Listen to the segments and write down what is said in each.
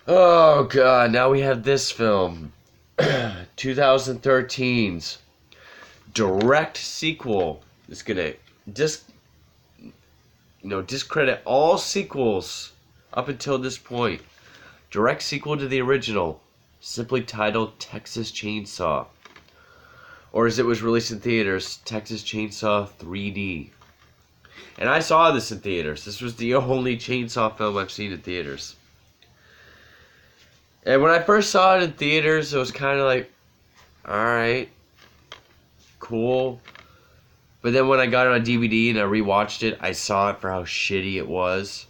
Oh god, now we have this film. 2013's direct sequel. It's gonna discredit all sequels up until this point. Direct sequel to the original, simply titled Texas Chainsaw. Or as it was released in theaters, Texas Chainsaw 3D. And I saw this in theaters. This was the only chainsaw film I've seen in theaters. And when I first saw it in theaters, it was kind of like, alright, cool. But then when I got it on DVD and I rewatched it, I saw it for how shitty it was.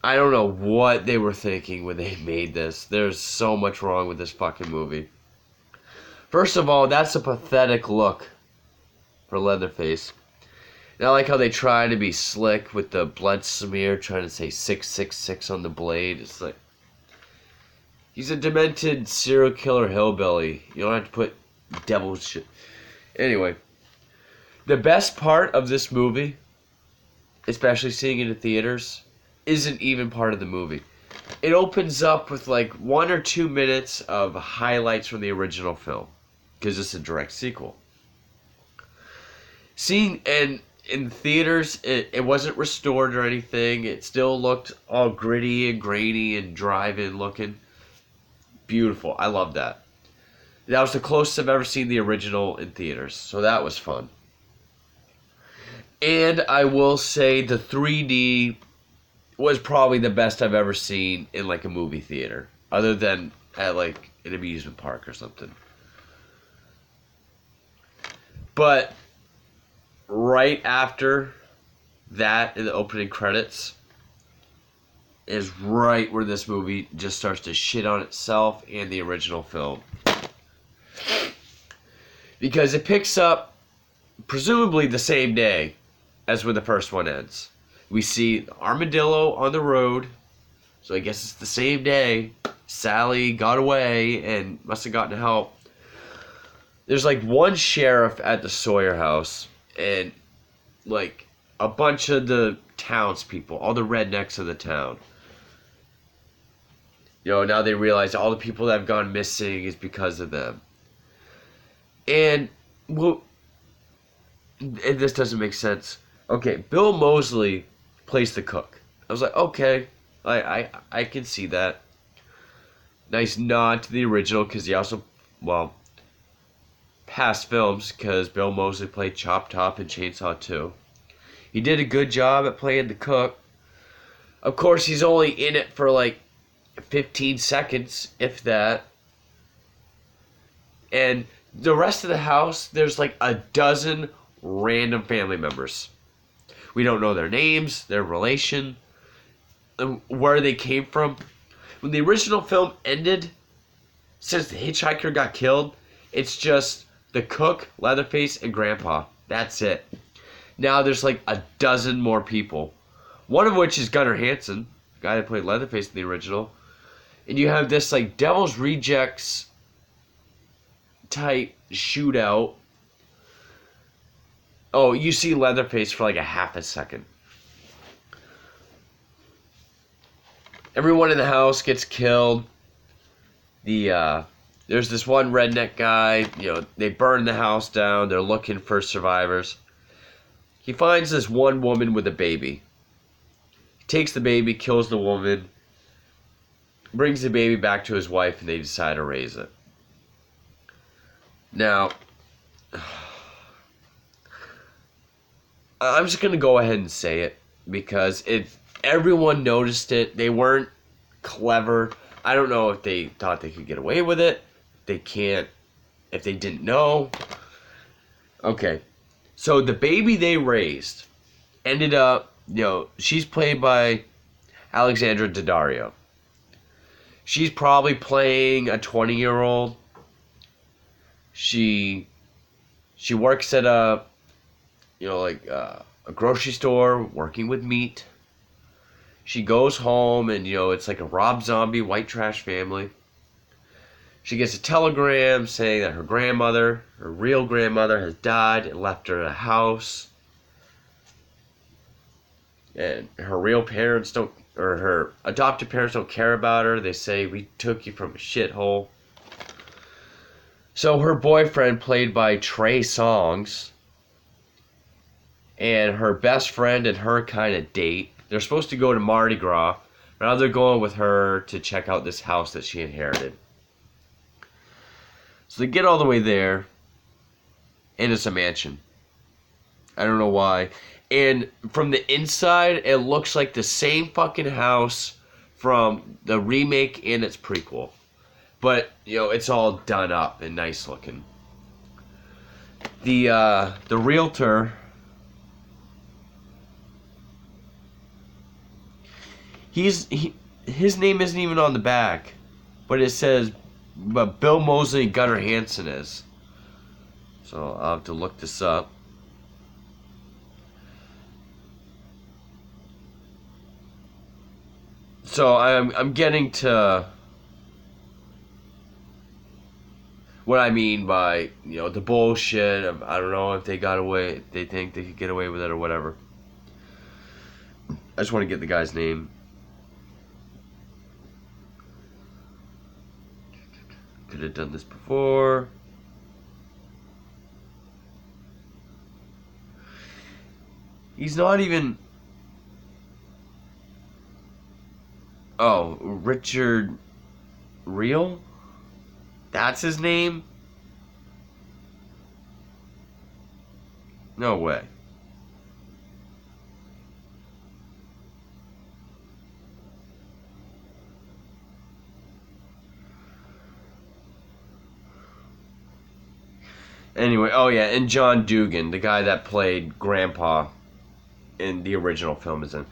I don't know what they were thinking when they made this. There's so much wrong with this fucking movie. First of all, that's a pathetic look for Leatherface. And I like how they try to be slick with the blood smear, trying to say 666 on the blade. It's like, he's a demented serial killer hillbilly. You don't have to put devil shit. Anyway, the best part of this movie, especially seeing it in theaters, isn't even part of the movie. It opens up with like 1 or 2 minutes of highlights from the original film, because it's a direct sequel. Seeing and in theaters, it wasn't restored or anything. It still looked all gritty and grainy and drive-in looking. Beautiful. I love that. That was the closest I've ever seen the original in theaters, so that was fun. And I will say the 3D was probably the best I've ever seen in like a movie theater, other than at like an amusement park or something. But right after that, in the opening credits, is right where this movie just starts to shit on itself and the original film. Because it picks up presumably the same day as when the first one ends. We see Armadillo on the road, so I guess it's the same day. Sally got away and must have gotten help. There's like one sheriff at the Sawyer house, and like a bunch of the townspeople, all the rednecks of the town. You know, now they realize all the people that have gone missing is because of them. And, well, and this doesn't make sense. Okay, Bill Moseley plays the cook. I was like, okay, I can see that. Nice nod to the original, because he also, well, past films, because Bill Moseley played Chop Top in Chainsaw 2. He did a good job at playing the cook. Of course, he's only in it for like 15 seconds, if that. And the rest of the house, there's like a dozen random family members. We don't know their names, their relation, where they came from. When the original film ended, since the hitchhiker got killed, it's just the cook, Leatherface, and Grandpa. That's it. Now there's like a dozen more people. One of which is Gunnar Hansen, the guy that played Leatherface in the original. And you have this like Devil's Rejects type shootout. Oh, you see Leatherface for like a half a second. Everyone in the house gets killed. There's this one redneck guy. You know, they burn the house down. They're looking for survivors. He finds this one woman with a baby. He takes the baby, kills the woman, brings the baby back to his wife, and they decide to raise it. Now, I'm just going to go ahead and say it, because everyone noticed it. They weren't clever. I don't know if they thought they could get away with it. They can't, if they didn't know. Okay, so the baby they raised ended up, you know, she's played by Alexandra Daddario. She's probably playing a 20-year-old. She works at a grocery store, working with meat. She goes home and, you know, it's like a Rob Zombie white trash family. She gets a telegram saying that her grandmother, her real grandmother, has died and left her a house. And her real parents don't or her adopted parents don't care about her. They say, we took you from a shithole. So her boyfriend, played by Trey Songz, and her best friend and her kind of date. They're supposed to go to Mardi Gras. Now they're going with her to check out this house that she inherited. So they get all the way there, and it's a mansion. I don't know why. And from the inside, it looks like the same fucking house from the remake and its prequel. But, you know, it's all done up and nice looking. The realtor, his name isn't even on the back, but it says, but Bill Moseley and Gunnar Hansen is. So I'll have to look this up. So I'm getting to what I mean by, you know, the bullshit of, I don't know if they got away, they think they could get away with it or whatever. I just want to get the guy's name. Could have done this before. He's not even... Oh, Richard Reel? That's his name? No way. Anyway, oh yeah, and John Dugan, the guy that played Grandpa in the original film, is in.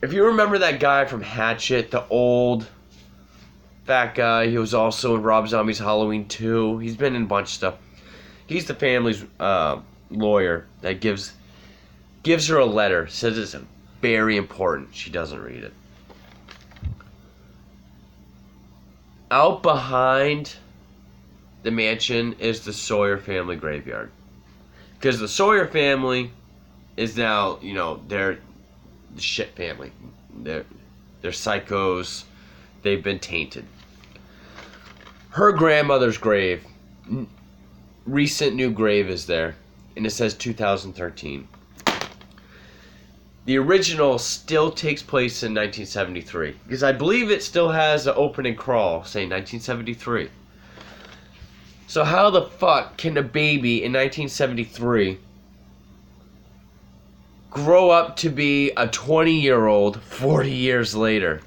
If you remember that guy from Hatchet, the old fat guy, he was also in Rob Zombie's Halloween 2. He's been in a bunch of stuff. He's the family's lawyer that gives her a letter, says it's very important. She doesn't read it. Out behind the mansion is the Sawyer family graveyard. Because the Sawyer family is now, you know, they're the shit family. They're psychos. They've been tainted. Her grandmother's grave, recent new grave is there, and it says 2013. The original still takes place in 1973, because I believe it still has an opening crawl saying 1973. So how the fuck can a baby in 1973 grow up to be a 20-year-old 40 years later?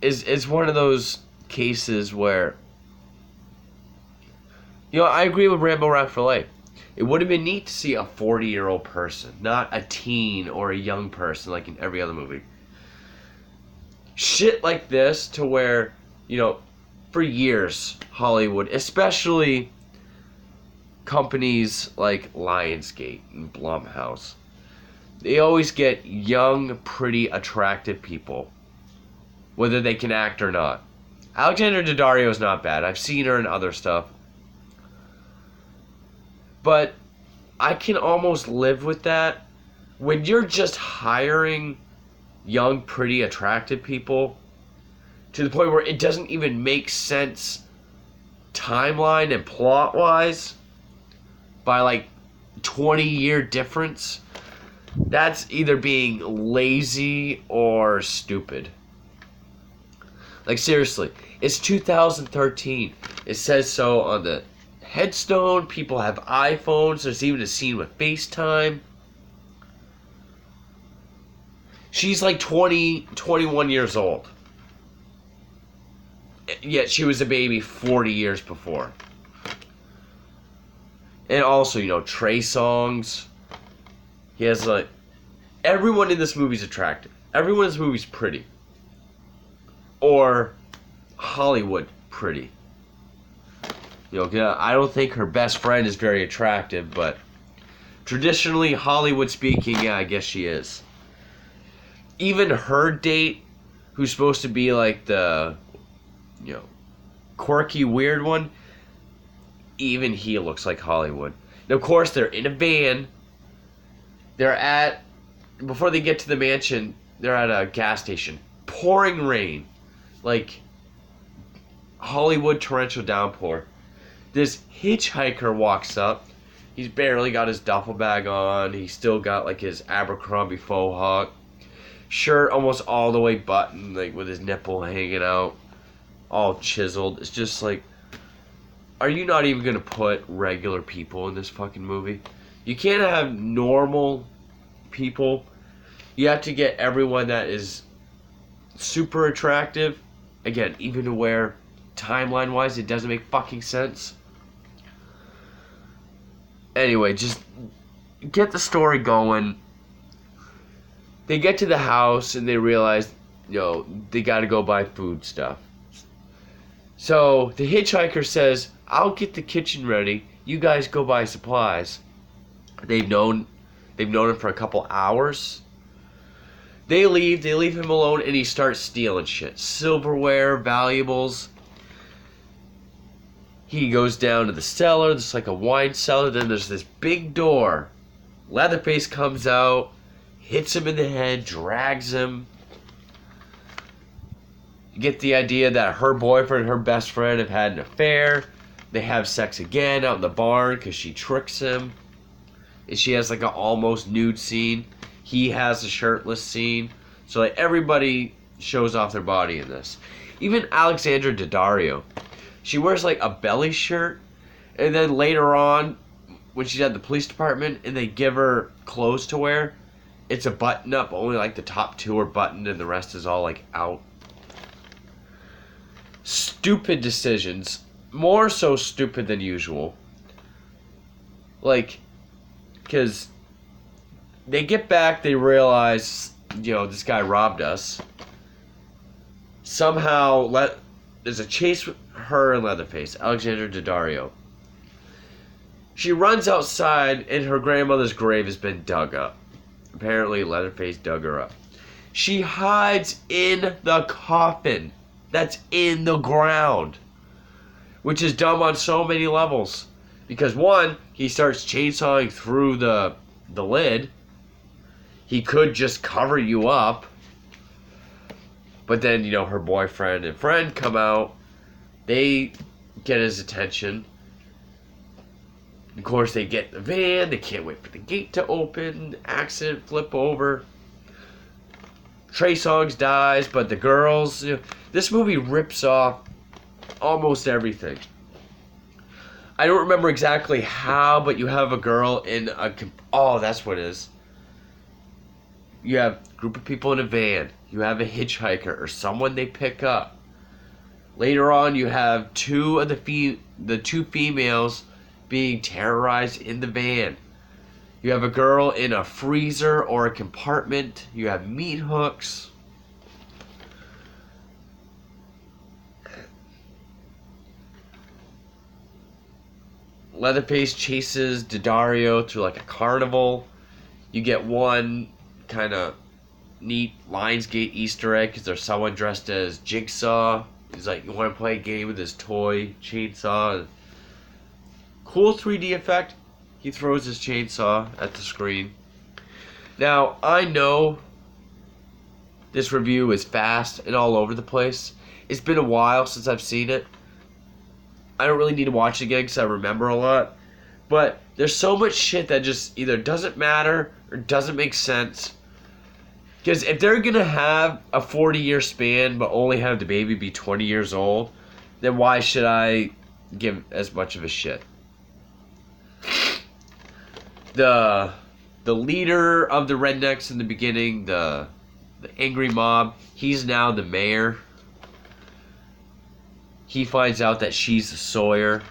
It's one of those cases where, you know, I agree with Rambo Rock for Life. It would have been neat to see a 40-year-old person, not a teen or a young person like in every other movie. Shit like this, to where, you know, for years, Hollywood, especially companies like Lionsgate and Blumhouse, they always get young, pretty, attractive people, whether they can act or not. Alexandra Daddario is not bad. I've seen her in other stuff. But I can almost live with that when you're just hiring young, pretty, attractive people to the point where it doesn't even make sense timeline and plot-wise by like 20-year difference. That's either being lazy or stupid. Like, seriously, it's 2013. It says so on the headstone. People have iPhones. There's even a scene with FaceTime. She's like 20, 21 years old. Yet she was a baby 40 years before. And also, you know, Trey Songz. He has like... Everyone in this movie's attractive. Everyone in this movie's pretty. Or Hollywood pretty. You know, I don't think her best friend is very attractive, but traditionally, Hollywood speaking, yeah, I guess she is. Even her date, who's supposed to be like the, you know, quirky, weird one, even he looks like Hollywood. And of course, they're in a van. They're at before they get to the mansion, they're at a gas station. Pouring rain. Like Hollywood torrential downpour. This hitchhiker walks up. He's barely got his duffel bag on. He's still got like his Abercrombie faux hawk. Shirt almost all the way buttoned, like with his nipple hanging out. All chiseled. It's just like, are you not even going to put regular people in this fucking movie? You can't have normal people. You have to get everyone that is super attractive. Again, even to where timeline-wise it doesn't make fucking sense. Anyway, just get the story going. They get to the house and they realize, they got to go buy food stuff. So the hitchhiker says, I'll get the kitchen ready. You guys go buy supplies. They've known him for a couple hours. They leave him alone, and he starts stealing shit. Silverware, valuables. He goes down to the cellar. There's like a wine cellar. Then there's this big door. Leatherface comes out, hits him in the head, drags him. You get the idea that her boyfriend and her best friend have had an affair. They have sex again out in the barn because she tricks him. And she has like an almost nude scene. He has a shirtless scene. So like everybody shows off their body in this. Even Alexandra Daddario. She wears like a belly shirt. And then later on, when she's at the police department and they give her clothes to wear, it's a button up. Only like the top two are buttoned and the rest is all like out. Stupid decisions. More so stupid than usual. Like, because they get back, they realize, this guy robbed us. Somehow, there's a chase with her and Leatherface, Alexandra Daddario. She runs outside, and her grandmother's grave has been dug up. Apparently, Leatherface dug her up. She hides in the coffin that's in the ground, which is dumb on so many levels. Because one, he starts chainsawing through the lid. He could just cover you up. But then, her boyfriend and friend come out. They get his attention. Of course, they get in the van. They can't wait for the gate to open. Accident, flip over. Trey Songz dies, but the girls... this movie rips off almost everything. I don't remember exactly how, but you have a girl in a... Oh, that's what it is. You have a group of people in a van. You have a hitchhiker or someone they pick up. Later on, you have the two females being terrorized in the van. You have a girl in a freezer or a compartment. You have meat hooks. Leatherface chases Daddario through like a carnival. You get one kind of neat Lionsgate Easter egg because there's someone dressed as Jigsaw. He's like, you want to play a game with his toy chainsaw? Cool 3D effect. He throws his chainsaw at the screen. Now, I know this review is fast and all over the place. It's been a while since I've seen it. I don't really need to watch it again because I remember a lot. But there's so much shit that just either doesn't matter or doesn't make sense. Because if they're going to have a 40-year span but only have the baby be 20 years old, then why should I give as much of a shit? The leader of the rednecks in the beginning, the angry mob, he's now the mayor. He finds out that she's the Sawyer.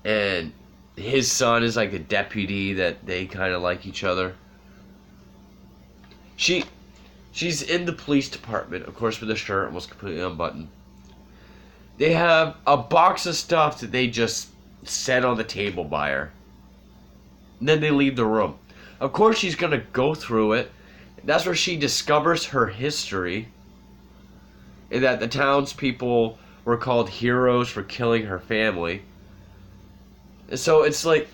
And his son is like a deputy that they kind of like each other. She's in the police department, of course, with her shirt almost completely unbuttoned. They have a box of stuff that they just set on the table by her. And then they leave the room. Of course, she's going to go through it. That's where she discovers her history. And that the townspeople were called heroes for killing her family. And so it's like,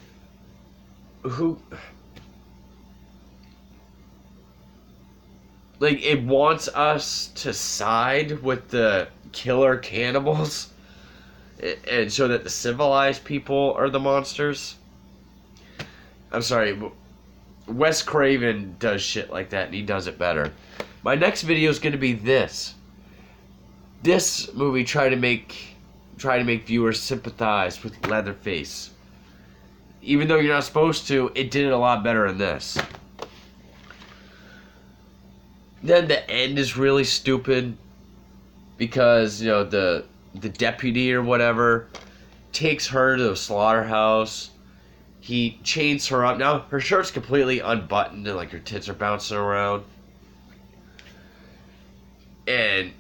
like, it wants us to side with the killer cannibals and show that the civilized people are the monsters. I'm sorry, Wes Craven does shit like that, and he does it better. My next video is going to be this. This movie tried to make viewers sympathize with Leatherface. Even though you're not supposed to, it did it a lot better in this. Then the end is really stupid because, you know, the deputy or whatever takes her to the slaughterhouse. He chains her up. Now her shirt's completely unbuttoned and like her tits are bouncing around. And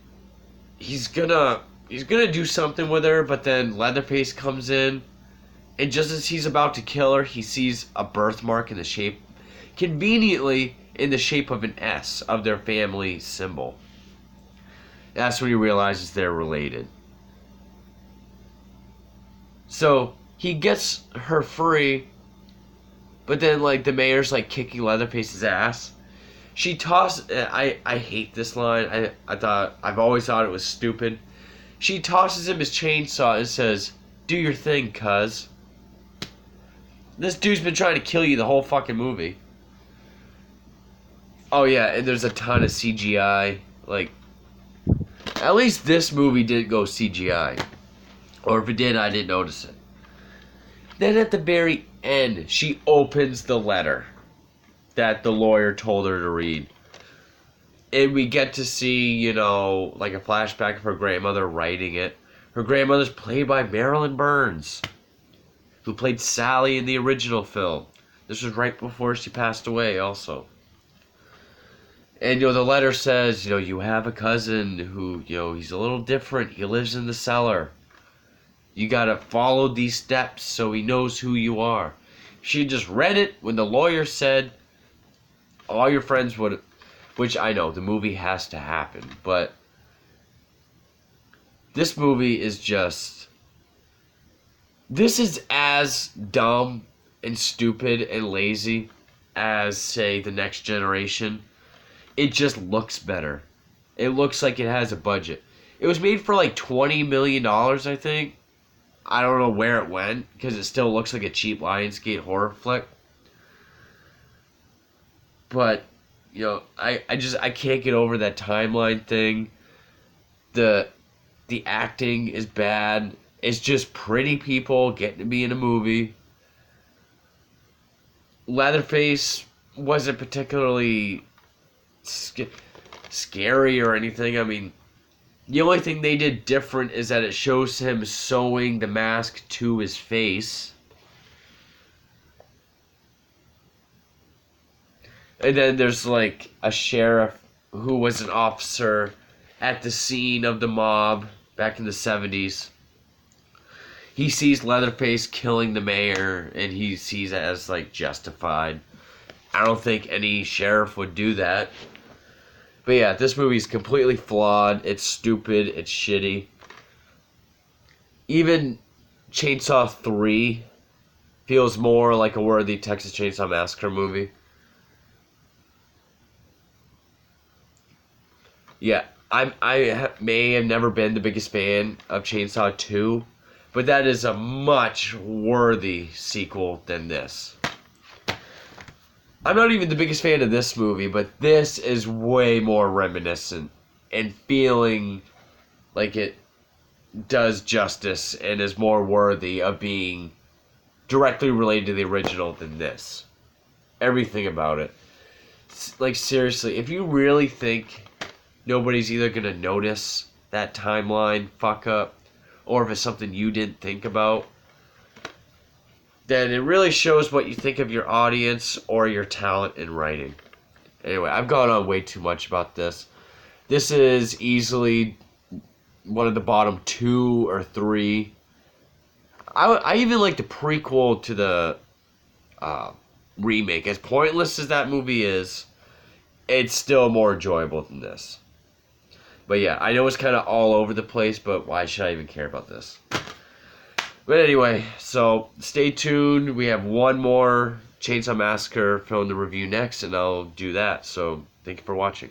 he's gonna do something with her, but then Leatherface comes in, and just as he's about to kill her, he sees a birthmark in the shape, conveniently in the shape of an S of their family symbol. That's when he realizes they're related. So he gets her free, but then like the mayor's like kicking Leatherface's ass. She tosses. I hate this line. I've always thought it was stupid. She tosses him his chainsaw and says, "Do your thing, cuz." This dude's been trying to kill you the whole fucking movie. Oh yeah, and there's a ton of CGI. Like, at least this movie didn't go CGI. Or if it did, I didn't notice it. Then at the very end, she opens the letter that the lawyer told her to read. And we get to see, you know, like a flashback of her grandmother writing it. Her grandmother's played by Marilyn Burns, who played Sally in the original film. This was right before she passed away also. And, you know, the letter says, you know, you have a cousin who, you know, he's a little different. He lives in the cellar. You gotta follow these steps so he knows who you are. She just read it when the lawyer said, all your friends would, which I know, the movie has to happen, but this movie is just, this is as dumb and stupid and lazy as, say, The Next Generation. It just looks better. It looks like it has a budget. It was made for like $20 million, I think. I don't know where it went, because it still looks like a cheap Lionsgate horror flick. But, you know, I can't get over that timeline thing. The acting is bad. It's just pretty people getting to be in a movie. Leatherface wasn't particularly scary or anything. I mean, the only thing they did different is that it shows him sewing the mask to his face. And then there's like a sheriff who was an officer at the scene of the mob back in the 70s. He sees Leatherface killing the mayor, and he sees it as like justified. I don't think any sheriff would do that. But yeah, this movie's completely flawed. It's stupid. It's shitty. Even Chainsaw 3 feels more like a worthy Texas Chainsaw Massacre movie. Yeah, I may have never been the biggest fan of Chainsaw 2, but that is a much worthy sequel than this. I'm not even the biggest fan of this movie, but this is way more reminiscent and feeling like it does justice and is more worthy of being directly related to the original than this. Everything about it. Like, seriously, if you really think nobody's either going to notice that timeline fuck up, or if it's something you didn't think about, then it really shows what you think of your audience or your talent in writing. Anyway, I've gone on way too much about this. This is easily one of the bottom 2 or 3. I even like the prequel to the remake. As pointless as that movie is, it's still more enjoyable than this. But yeah, I know it's kind of all over the place, but why should I even care about this? But anyway, so stay tuned. We have one more Chainsaw Massacre film to review next, and I'll do that. So thank you for watching.